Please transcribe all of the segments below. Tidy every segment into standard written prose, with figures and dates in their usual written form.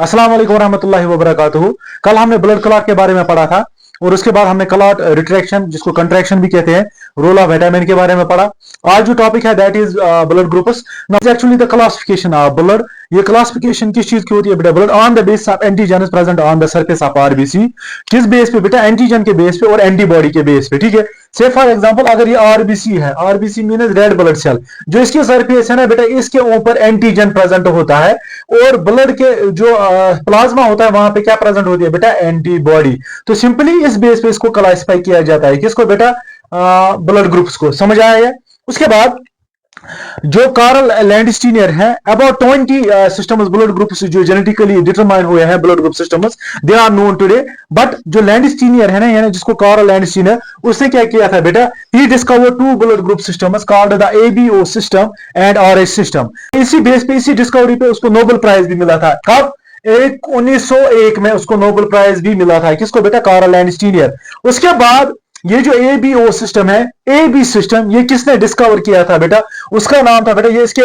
अस्सलाम वालेकुम रहमतुल्लाहि व बरकातुहू। कल हमने ब्लड क्लॉट के बारे में पढ़ा था और उसके बाद हमने क्लॉट रिट्रैक्शन जिसको कंट्रैक्शन भी कहते हैं, रोल ऑफ विटामिन के बारे में पढ़ा। आज जो टॉपिक है that is blood groups. Now actually the classification of blood. ये क्लासिफिकेशन किस चीज की होती है बेटा? Blood on the basis of antigen present on the surface of RBC. किस बेस पे बेटा? एंटीजन के बेस पे और एंटीबॉडी के बेस पे। ठीक है, से फॉर एग्जांपल अगर ये आरबीसी है, RBC means red blood cell, जो इसकी सरफेस है ना बेटा, इसके ऊपर एंटीजन प्रेजेंट होता है और ब्लड के जो प्लाज्मा होता है वहां पे क्या प्रेजेंट होती है बेटा? एंटीबॉडी। तो सिंपली इस बेस पे इसको क्लासिफाई किया जाता है। किसको बेटा? ब्लड ग्रुप्स को। समझ आया है? उसके बाद जो कार्ल लैंडस्टीनियर है, अबाउट 20 सिस्टम्स ब्लड ग्रुप्स जो जेनेटिकली डिटरमाइन हुए हैं, blood group systems, they are known today. But जो लैंडस्टीनियर है ना, यानी जिसको कार्ल लैंडस्टीनियर, उसने क्या किया था बेटा? He discovered 2 blood group systems called the ABO system and RH system. इसी बेस पे, इसी डिस्कवरी पे उसको नोबेल प्राइज भी मिला था। कब? 1901 में उसको नोबेल प्राइज भी मिला था। किसको बेटा? कार्ल लैंडस्टीनियर। उसके बाद ये जो एबीओ सिस्टम है, एबी सिस्टम, ये किसने डिस्कवर किया था बेटा? उसका नाम था बेटा, ये इसके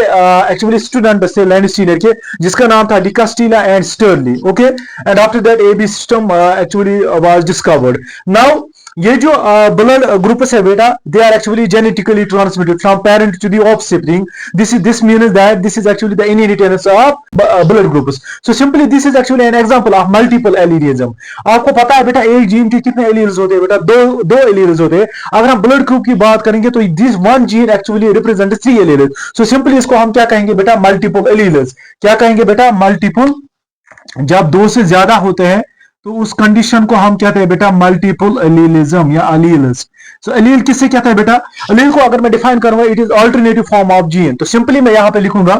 एक्चुअली स्टूडेंट थे लैंडस्टीनियर के, जिसका नाम था Decastello and Sturli. Okay, and after that AB system actually was discovered. Now ये जो ब्लड ग्रुप्स है बेटा, they are actually genetically transmitted from parent to the offspring. This means that this is actually the inheritance of blood groups. So simply this is actually an example of multiple allelism. आपको पता है बेटा एक gene के कितने alleles होते हैं बेटा? दो एलील्स होते हैं। अगर हम ब्लड ग्रुप की बात करेंगे तो this one gene actually represent 3 alleles. So simply इसको हम क्या कहेंगे बेटा? Multiple alleles. क्या कहेंगे बेटा? मल्टीपल। जब 2 से ज्यादा होते हैं तो उस कंडीशन को हम कहते हैं बेटा मल्टीपल एलीलिज्म या अलील्स। सो अलील किससे कहते हैं बेटा? अलील को अगर मैं डिफाइन करूंगा, it is alternative form of gene. तो सिंपली मैं यहां पे लिखूंगा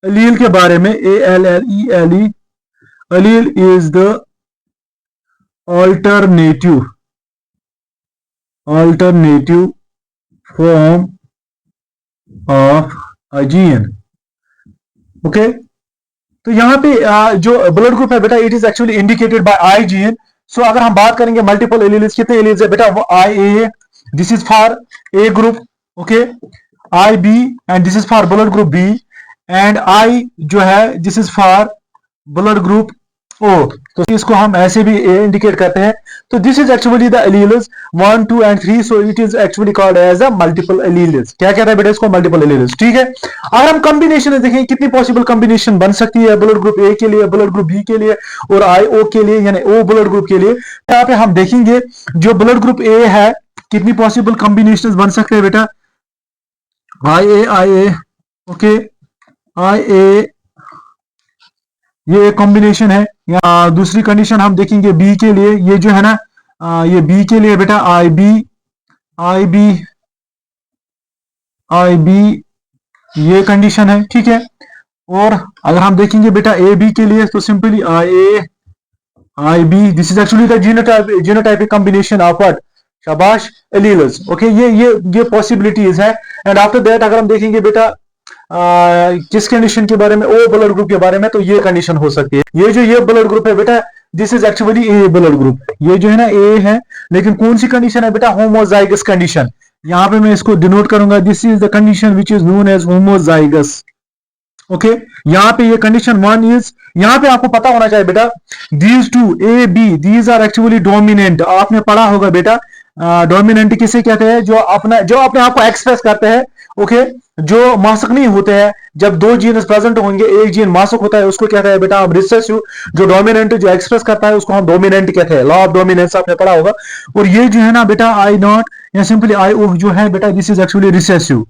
अलील के बारे में, ALLELE। Allele is the alternative form of a gene. Okay, तो यहाँ पे जो ब्लड ग्रुप है बेटा, it is actually indicated by I gene. So अगर हम बात करेंगे मल्टीपल एलील्स, कितने एलील्स है बेटा? वो IA, this is for a group. Okay, IB and this is for blood group B, and I जो है this is for blood group O। तो इसको हम ऐसे भी इंडिकेट करते हैं। तो this is actually the alleles 1, 2 and 3। So it is actually called as a multiple alleles. क्या कहता है बेटा इसको? Multiple alleles. ठीक है, अगर हम कॉम्बिनेशन देखें, कितनी पॉसिबल कॉम्बिनेशन बन सकती है ब्लड ग्रुप A के लिए, ब्लड ग्रुप B के लिए और IO के लिए, यानी O ब्लड ग्रुप के लिए। यहाँ पे हम देखेंगे जो ब्लड ग्रुप A है, कितनी पॉसिबल कॉम्बिनेशन बन सकते हैं बेटा? IA। ओके, IA ये एक कॉम्बिनेशन है। या दूसरी कंडीशन हम देखेंगे बी के लिए, ये जो है ना, ये बी के लिए बेटा IB ये कंडीशन है। ठीक है, और अगर हम देखेंगे बेटा AB के लिए, तो simply IB, this is actually the genotypic combination of what? शाबाश, एलील्स। ओके, ये पॉसिबिलिटीज है। एंड आफ्टर दैट अगर हम देखेंगे बेटा किस कंडीशन के बारे में? ओ ब्लड ग्रुप के बारे में। तो ये कंडीशन हो सकती है। ये ब्लड ग्रुप है बेटा, this is actually A blood group. ये जो है ना ए है, लेकिन कौन सी कंडीशन है बेटा? Homozygous condition. यहां पे मैं इसको डिनोट करूंगा, this is the condition which is known as homozygous. Okay, यहाँ पे ये कंडीशन 1 इज, यहाँ पे आपको पता होना चाहिए बेटा, these two AB, these are actually dominant. आपने पढ़ा होगा बेटा, डोमिनेंट किसे कहते हैं? जो अपने आप को एक्सप्रेस करते हैं। ओके, जो मासक नहीं होते हैं। जब 2 जीन्स प्रेजेंट होंगे, एक जीन मासक होता है, उसको कहते हैं बेटा हम रिसेसिव। जो डोमिनेंट जो एक्सप्रेस करता है उसको हम डोमिनेंट कहते हैं। लॉ ऑफ डोमिनेंस आपने पढ़ा होगा। और ये जो है ना बेटा I0 या सिंपली IO जो है बेटा, this is actually recessive.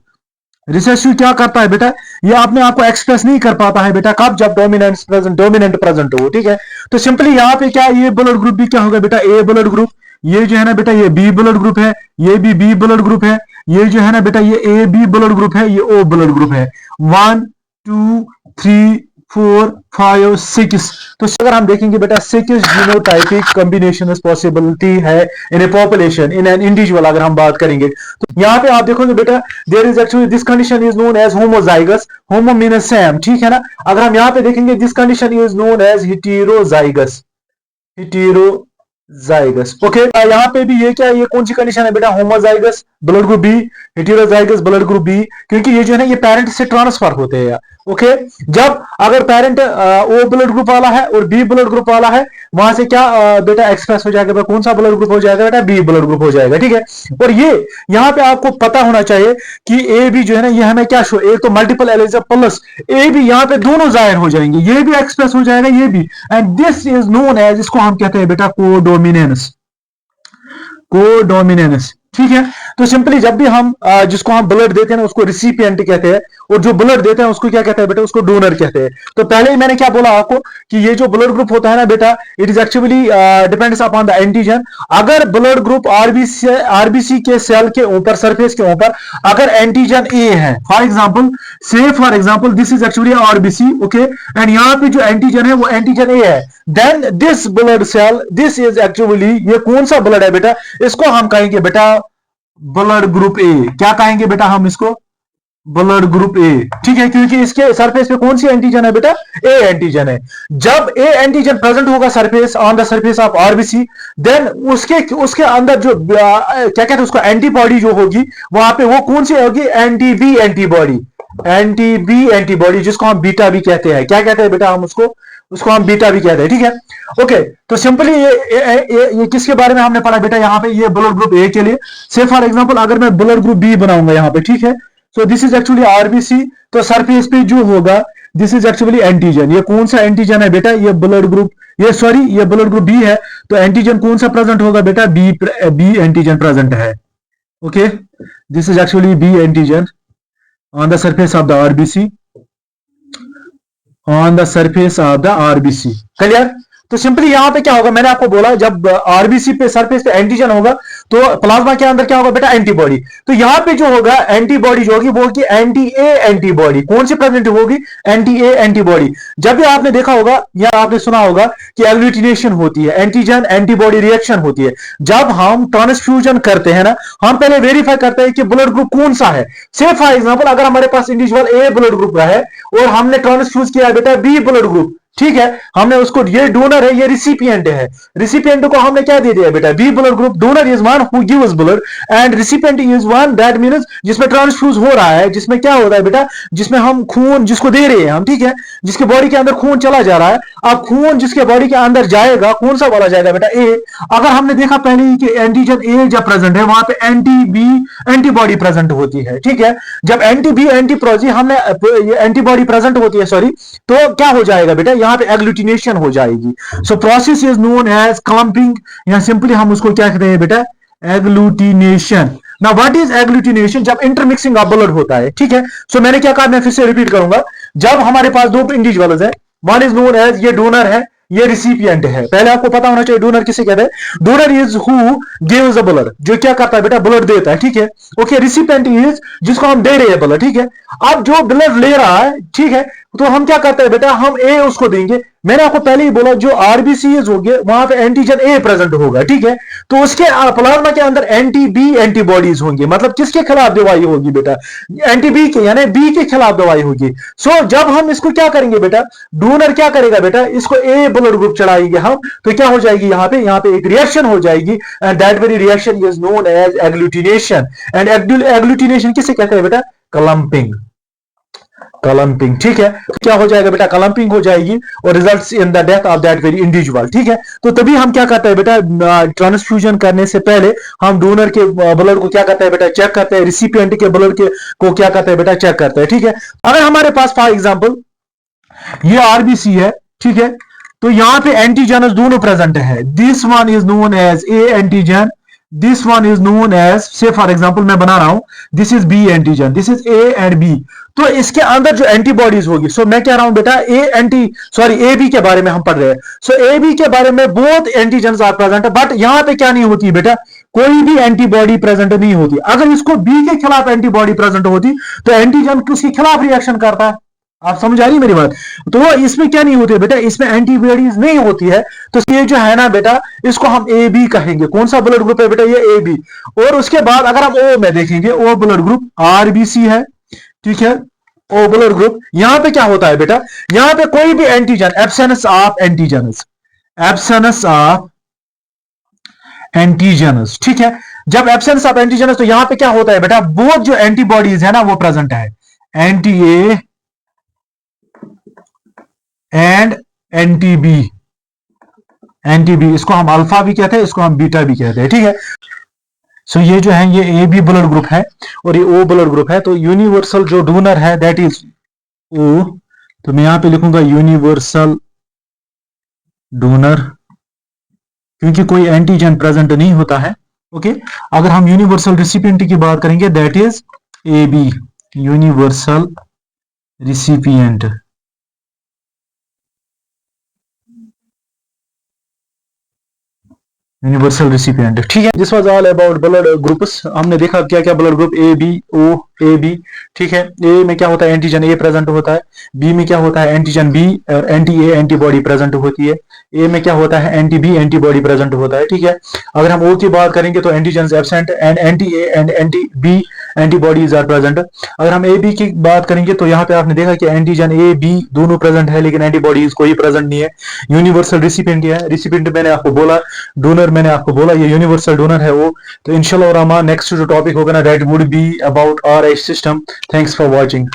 Recessive क्या करता है बेटा? ये अपने आप को एक्सप्रेस नहीं कर पाता है बेटा। कब? जब डोमिनेंट प्रेजेंट हो। ठीक है, तो सिंपली यहाँ पे क्या, ये ब्लड ग्रुप भी क्या होगा बेटा? ए ब्लड ग्रुप। ये जो है ना बेटा, ये बी ब्लड ग्रुप है। ये भी बी ब्लड ग्रुप है। ये जो है ना बेटा, ये ए बी ब्लड ग्रुप है। ये ओ ब्लड ग्रुप है। 1, 2, 3, 4, 5, 6। तो अगर हम देखेंगे बेटा, 6 जीनोटाइपिक कॉम्बिनेशन पॉसिबिलिटी है in a population, in an individual. अगर हम बात करेंगे तो यहाँ पे आप देखोगे बेटा, there is actually this condition is known as homozygous. Homo means same. ठीक है ना, अगर हम यहाँ पे देखेंगे, this condition is known as heterozygous. Zygous. Okay, यहाँ पे भी ये क्या है, ये कौन सी कंडीशन है बेटा, homozygous blood group B, heterozygous blood group B, क्योंकि ये जो है ना ये पेरेंट से ट्रांसफर होते हैं। ओके, जब अगर पेरेंट ओ ब्लड ग्रुप वाला है और बी ब्लड ग्रुप वाला है, वहां से क्या बेटा एक्सप्रेस हो जाएगा, बेटा कौन सा ब्लड ग्रुप हो जाएगा, बेटा बी ब्लड ग्रुप हो जाएगा। ठीक है, और ये यहाँ पे आपको पता होना चाहिए कि ए बी जो है ना ये हमें क्या शो, एक तो multiple alleles plus A B, यहाँ पे दोनों जाहिर हो जाएंगे, ये भी एक्सप्रेस हो जाएगा ये भी, and this is known as, इसको हम कहते हैं बेटा कोडोमिनेंस, कोडोमिनेंस। ठीक है, तो सिंपली जब भी हम जिसको हम ब्लड देते हैं ना उसको रिसिपिएंट कहते हैं, और जो ब्लड देते हैं उसको क्या कहते हैं बेटा, उसको डोनर कहते हैं। तो पहले ही मैंने क्या बोला आपको कि ये जो ब्लड ग्रुप होता है ना बेटा, it is actually depends upon the antigen. अगर ब्लड ग्रुप आरबीसी के सेल के ऊपर, सरफेस के ऊपर अगर एंटीजन ए है, for example, say for example this is actually RBC, okay, and यहाँ पे जो एंटीजन है वो एंटीजन ए है, then this blood cell, this is actually, ये कौन सा ब्लड है बेटा, इसको हम कहेंगे बेटा ब्लड ग्रुप ए। क्या कहेंगे बेटा हम इसको, ब्लड ग्रुप ए। ठीक है, क्योंकि इसके सरफेस पे कौन सी एंटीजन है बेटा, ए एंटीजन है। जब ए एंटीजन प्रेजेंट होगा surface, on the surface of RBC, then उसके उसके अंदर जो क्या कहते हैं उसको, एंटीबॉडी जो होगी वहां पे, वो कौन सी होगी, anti B antibody, anti B antibody, जिसको हम बीटा भी कहते हैं। क्या कहते हैं बेटा हम उसको, उसको हम बीटा भी कहते हैं। ठीक है, ओके, तो सिंपली ये किसके बारे में हमने पढ़ा बेटा, यहाँ पे ये ब्लड ग्रुप ए के लिए। से फॉर एग्जांपल अगर मैं ब्लड ग्रुप बी बनाऊंगा यहाँ पे, ठीक है, so this is actually RBC, तो सरफेस पे जो होगा दिस इज एक्चुअली एंटीजन। ये कौन सा एंटीजन है बेटा, ये ब्लड ग्रुप, ये सॉरी ये ब्लड ग्रुप बी है, तो एंटीजन कौन सा प्रेजेंट होगा बेटा, बी एंटीजन प्रेजेंट है। Okay, this is actually B antigen on the surface of the RBC, on the surface of the RBC। Clear, तो सिंपली यहां पे क्या होगा, मैंने आपको बोला जब आरबीसी पे सरफेस पे एंटीजन होगा तो प्लाज्मा के अंदर क्या होगा बेटा, एंटीबॉडी। तो यहां पे जो होगा एंटीबॉडी जो होगी वो होगी एंटी ए एंटीबॉडी। कौन सी प्रेजेंट होगी, एंटी ए एंटीबॉडी। जब भी आपने देखा होगा या आपने सुना होगा कि एग्लूटिनेशन होती है, एंटीजन एंटीबॉडी रिएक्शन होती है। जब हम ट्रांसफ्यूजन करते हैं ना, हम पहले वेरीफाई करते हैं कि ब्लड ग्रुप कौन सा है। से फॉर एग्जांपल अगर हमारे पास इंडिविजुअल ए ब्लड ग्रुप का है और हमने ट्रांसफ्यूज किया बेटा बी ब्लड ग्रुप, ठीक है, हमने उसको, ये डोनर है ये रिसिपिएंट है, रिसिपिएंट को हमने क्या दे दिया बेटा, B blood group. Donor is one who gives blood and recipient is one that means जिसमें ट्रांसफ्यूज हो रहा है, जिसमें क्या हो रहा है बेटा, जिसमें हम खून जिसको दे रहे हैं हम, ठीक है, जिसके बॉडी के अंदर खून चला जा रहा है। अब खून जिसके बॉडी के अंदर जाएगा कौन सा वाला जाएगा बेटा, ए। अगर हमने देखा पहले ही कि एंटीजन ए जब प्रेजेंट है वहां पे एंटी बी एंटीबॉडी प्रेजेंट होती है। ठीक है, जब एंटी बी एंटीप्रोजी हमने एंटीबॉडी प्रेजेंट होती है, सॉरी, तो क्या हो जाएगा बेटा, यहाँ पे एग्लूटिनेशन हो जाएगी। So process is known as clumping, या सिंपली हम उसको क्या कहते हैं बेटा, agglutination. Now what is agglutination, जब इंटरमिक्सिंग ऑफ ब्लड होता है। ठीक है, सो मैंने क्या कहा, मैं फिर से रिपीट करूंगा, जब हमारे पास दो इंडिविजुअल्स है, वन इज नोन एज, ये डोनर है ये रिसिपिएंट है। पहले आपको पता होना चाहिए डोनर किसे कहते हैं, donor is who gives the blood, जो क्या करता है बेटा, ब्लड देता है। ठीक है, ओके, रिसिपिएंट इज जिसको हम दे रहे हैं ब्लड। ठीक है, अब जो ब्लड ले रहा है, ठीक है, तो हम क्या करते हैं बेटा, हम ए उसको देंगे। मैंने आपको पहले ही बोला जो आरबीसी होंगे वहां पे एंटीजन ए प्रेजेंट होगा। ठीक है, तो उसके प्लाज्मा के अंदर एंटी बी एंटीबॉडीज होंगी, मतलब किसके खिलाफ दवाई होगी बेटा, एंटी बी के, यानी बी के खिलाफ दवाई होगी। सो जब हम इसको क्या करेंगे बेटा, डोनर क्या करेगा बेटा, इसको ए ब्लड ग्रुप चढ़ाएंगे हम, तो क्या हो जाएगी, यहाँ पे एक रिएक्शन हो जाएगी, and that very reaction is known as agglutination. And agglutination किसे कहते हैं बेटा, क्लम्पिंग, क्लम्पिंग। ठीक है, तो क्या हो जाएगा बेटा, क्लम्पिंग हो जाएगी और results in the death of that very individual. ठीक है, तो तभी हम क्या करते हैं बेटा, ट्रांसफ्यूजन करने से पहले हम डोनर के ब्लड को क्या करते हैं बेटा, चेक करते हैं, रिसिपिएंट के ब्लड के को क्या करते हैं बेटा, चेक करते हैं। ठीक है, अगर हमारे पास फॉर एग्जांपल ये आरबीसी है, ठीक है, तो यहां पे एंटीजन दोनों प्रेजेंट है, this one is known as A antigen, this one is known as, say for example मैं बना रहा हूं, this is B antigen, this is A and B. तो इसके अंदर जो एंटीबॉडीज होगी, सो मैं कह रहा हूं बेटा ए बी के बारे में हम पढ़ रहे हैं। सो ए बी के बारे में both antigen are present, but यहां पे क्या नहीं होती बेटा, कोई भी एंटीबॉडी प्रेजेंट नहीं होती। अगर इसको बी के खिलाफ एंटीबॉडी प्रेजेंट होती तो एंटीजन किसके खिलाफ रिएक्शन करता है, आप समझ आ रही मेरी बात। तो इसमें क्या नहीं होती है बेटा, इसमें एंटीबॉडीज नहीं होती है, तो ये जो है ना बेटा, इसको हम ए बी कहेंगे। कौन सा ब्लड ग्रुप है बेटा, ये ए बी। और उसके बाद अगर हम ओ में देखेंगे, ओ ब्लड ग्रुप आरबीसी है, ठीक है, ओ ब्लड ग्रुप, यहां पे क्या होता है बेटा, यहां पे कोई भी antigen, absence of antigen, absence of antigens, ठीक है। जब एब्सेंस ऑफ एंटीजन्स, तो यहां पे क्या होता है बेटा, बोथ जो एंटीबॉडीज है ना वो प्रेजेंट है, anti A and anti B. Anti B, इसको हम अल्फा भी कहते हैं, इसको हम बीटा भी कहते हैं, ठीक है। सो ये जो है ये ए बी ब्लड ग्रुप है और ये ओ ब्लड ग्रुप है। तो यूनिवर्सल जो डोनर है दैट इज ओ, तो मैं यहां पे लिखूंगा यूनिवर्सल डोनर, क्योंकि कोई एंटीजन प्रेजेंट नहीं होता है। ओके, अगर हम यूनिवर्सल रिसिपिएंट की बात करेंगे that is A B, universal recipient. Universal recipient, ठीक है। This was all about blood groups. हमने देखा क्या क्या blood group A B O A B, ठीक है। ए में क्या होता है, एंटीजन ए प्रेजेंट होता है। बी में क्या होता है, antigen B anti A antibody present होती है। ए में क्या होता है, एंटी बी एंटीबॉडी प्रेजेंट होता है, ठीक है। अगर हम ओ की बात करेंगे तो antigen absent and anti A and anti B antibodies are present. अगर हम ए बी की बात करेंगे तो यहाँ पे आपने देखा कि एंटीजन ए बी दोनों प्रेजेंट है, लेकिन एंटीबॉडीज कोई प्रेजेंट नहीं है। यूनिवर्सल रिसिपिएंट है, रिसिपिएंट मैंने आपको बोला, डोनर मैंने आपको बोला ये यूनिवर्सल डोनर है वो। तो इंशाल्लाह नेक्स्ट जो टॉपिक होगा ना that would be about RH system. Thanks for watching.